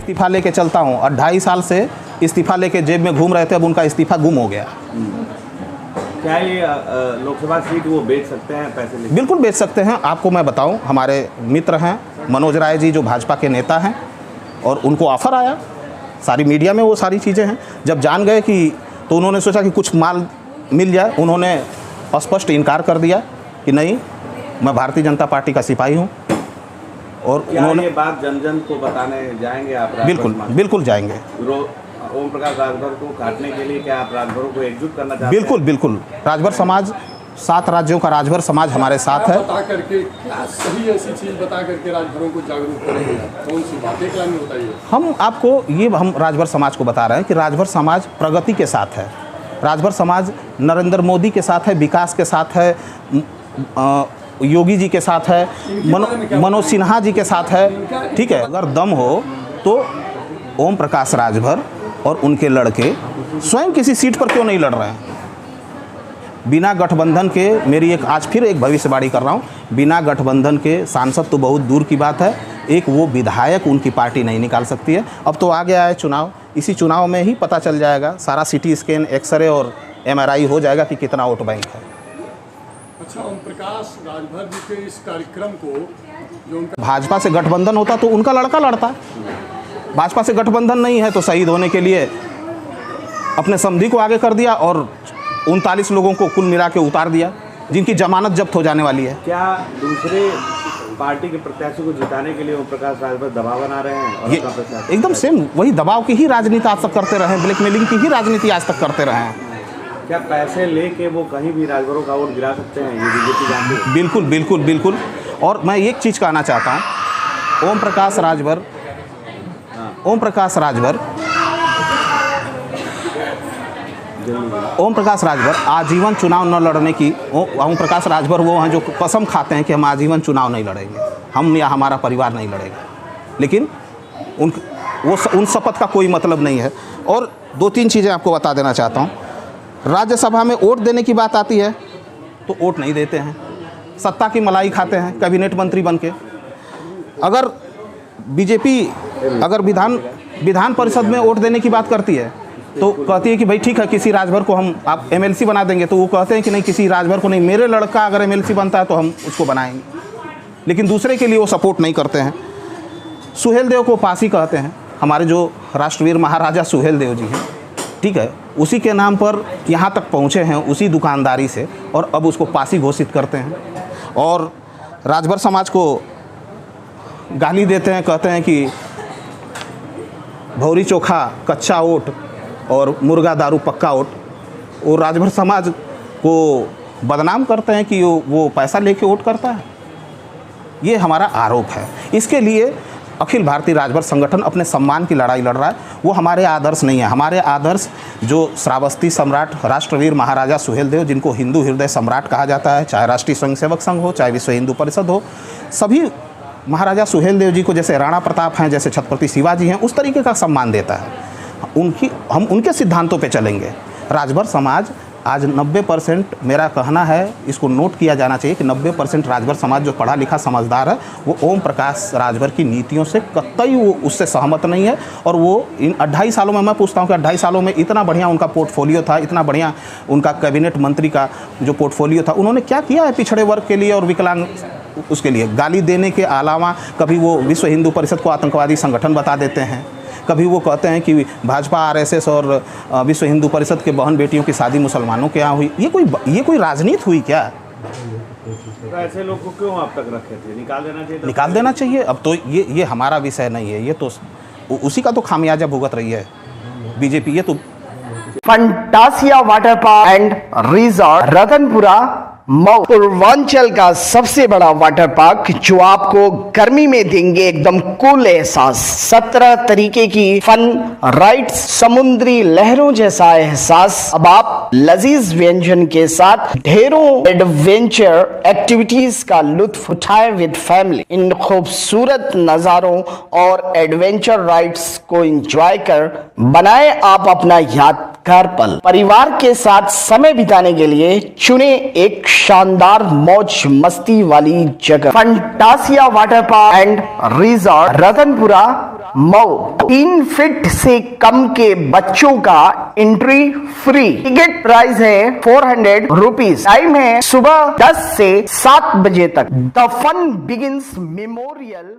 इस्तीफा लेके चलता हूँ और 2.5 साल से इस्तीफा लेके जेब में घूम रहे थे, अब उनका इस्तीफा गुम हो गया। क्या ये लोकसभा सीट वो बेच सकते हैं पैसे लेके? बिल्कुल बेच सकते हैं। आपको मैं बताऊं, हमारे मित्र हैं मनोज राय जी जो भाजपा के नेता हैं, और उनको ऑफ़र आया, सारी मीडिया में वो सारी चीज़ें हैं। जब जान गए कि, तो उन्होंने सोचा कि कुछ माल मिल जाए, उन्होंने स्पष्ट इनकार कर दिया कि नहीं, मैं भारतीय जनता पार्टी का सिपाही हूँ। और उन्होंने ये बात जन जन को बताने जाएंगे आप? बिल्कुल जाएंगे। ओम प्रकाश राजभर को काटने के लिए क्या आप राजभरों को एकजुट करना चाहते हैं? बिल्कुल। राजभर समाज, 7 राज्यों का राजभर समाज हमारे साथ है। बता करके सही ऐसी चीज़ बता करके राजभरों को जागरूक करेंगे, कौन सी बातें करानी बताइए? हम राजभर समाज को बता रहे हैं कि राजभर समाज प्रगति के साथ है। राजभर समाज नरेंद्र मोदी के साथ है, विकास के साथ है, योगी जी के साथ है, मनोज सिन्हा जी के साथ है। ठीक है, अगर दम हो तो ओम प्रकाश राजभर और उनके लड़के स्वयं किसी सीट पर क्यों नहीं लड़ रहे हैं? बिना गठबंधन के, मेरी आज फिर एक भविष्यवाणी कर रहा हूँ, बिना गठबंधन के सांसद तो बहुत दूर की बात है, एक वो विधायक उनकी पार्टी नहीं निकाल सकती है। अब तो आ गया है चुनाव, इसी चुनाव में ही पता चल जाएगा, सारा सिटी स्कैन, एक्सरे और MRI हो जाएगा कि कितना वोट बैंक है। अच्छा, ओम प्रकाश राजभर जी के इस कार्यक्रम को जो उनका भाजपा से गठबंधन होता तो उनका लड़का लड़ता। भाजपा से गठबंधन नहीं है तो शहीद होने के लिए अपने समधी को आगे कर दिया और 39 लोगों को कुल मिला के उतार दिया, जिनकी जमानत जब्त हो जाने वाली है। क्या दूसरे पार्टी के प्रत्याशी को जिताने के लिए ओम प्रकाश राजभर दबाव बना रहे हैं? और ये एकदम सेम वही दबाव की ही राजनीति आज तक करते रहे हैं, ब्लैकमेलिंग की ही राजनीति आज तक करते रहे हैं। क्या पैसे लेके वो कहीं भी राजभरों का वोट गिरा सकते हैं, ये बीजेपी जानती है? बिल्कुल। और मैं एक चीज़ कहना चाहता हूँ, ओम प्रकाश राजभर आजीवन चुनाव न लड़ने की, ओम प्रकाश राजभर वो हैं जो कसम खाते हैं कि हम आजीवन चुनाव नहीं लड़ेंगे, हम या हमारा परिवार नहीं लड़ेगा, लेकिन उन शपथ का कोई मतलब नहीं है। और 2-3 चीज़ें आपको बता देना चाहता हूँ। राज्यसभा में वोट देने की बात आती है तो वोट नहीं देते हैं, सत्ता की मलाई खाते हैं कैबिनेट मंत्री बनके। अगर बीजेपी अगर विधान परिषद में वोट देने की बात करती है तो कहती है कि भाई ठीक है, किसी राजभर को हम आप MLC बना देंगे, तो वो कहते हैं कि नहीं, किसी राजभर को नहीं, मेरे लड़का अगर MLC बनता है तो हम उसको बनाएंगे, लेकिन दूसरे के लिए वो सपोर्ट नहीं करते हैं। सुहेल देव को पासी कहते हैं, हमारे जो राष्ट्रवीर महाराजा सुहेल देव जी हैं, ठीक है, उसी के नाम पर यहाँ तक पहुँचे हैं, उसी दुकानदारी से, और अब उसको पासी घोषित करते हैं। और राजभर समाज को गाली देते हैं, कहते हैं कि भौरी चोखा कच्चा ओट और मुर्गा दारू पक्का ओट। और राजभर समाज को बदनाम करते हैं कि वो पैसा लेके वोट करता है। ये हमारा आरोप है। इसके लिए अखिल भारतीय राजभर संगठन अपने सम्मान की लड़ाई लड़ रहा है। वो हमारे आदर्श नहीं है। हमारे आदर्श जो श्रावस्ती सम्राट राष्ट्रवीर महाराजा सुहेल देव, जिनको हिंदू हृदय सम्राट कहा जाता है, चाहे राष्ट्रीय स्वयंसेवक संघ हो, चाहे विश्व हिंदू परिषद हो, सभी महाराजा सुहेल देव जी को जैसे राणा प्रताप हैं, जैसे छत्रपति शिवाजी हैं, उस तरीके का सम्मान देता है। हम उनके सिद्धांतों पे चलेंगे। राजभर समाज आज 90%, मेरा कहना है, इसको नोट किया जाना चाहिए कि 90% राजभर समाज जो पढ़ा लिखा समझदार है, वो ओम प्रकाश राजभर की नीतियों से कतई वो उससे सहमत नहीं है। और वो इन 2.5 सालों में, मैं पूछता हूँ कि 2.5 सालों में इतना बढ़िया उनका पोर्टफोलियो था, इतना बढ़िया उनका कैबिनेट मंत्री का जो पोर्टफोलियो था, उन्होंने क्या किया है पिछड़े वर्ग के लिए और विकलांग उसके लिए? गाली देने के अलावा कभी वो विश्व हिंदू परिषद को आतंकवादी संगठन बता देते हैं, कभी वो कहते हैं कि भाजपा RSS और विश्व हिंदू परिषद के बहन बेटियों की शादी मुसलमानों के यहाँ हुई। ये कोई राजनीति हुई क्या? तो ऐसे लोग को क्यों आप तक रखे थे? निकाल देना चाहिए। अब तो ये हमारा विषय नहीं है, ये तो उसी का तो खामियाजा भुगत रही है बीजेपी। ये तो Fantasia water park and resort Ratanpura Mau, Purvanchal का सबसे बड़ा वाटर पार्क, जो आपको गर्मी में देंगे एकदम कूल एहसास। 17 तरीके की फन राइड्स, समुद्री लहरों जैसा एहसास। अब आप लजीज व्यंजन के साथ ढेरों एडवेंचर एक्टिविटीज का लुत्फ उठाए विद फैमिली। इन खूबसूरत नजारों और एडवेंचर राइड्स को एंजॉय कर बनाए आप अपना याद यादगार परिवार के साथ समय बिताने के लिए चुने एक शानदार मौज मस्ती वाली जगह, Fantasia water park and resort, Ratanpura Mau. 3 feet से कम के बच्चों का एंट्री फ्री। टिकट प्राइस है 400 रुपीज। टाइम है सुबह 10 से 7 बजे तक। The fun begins memorial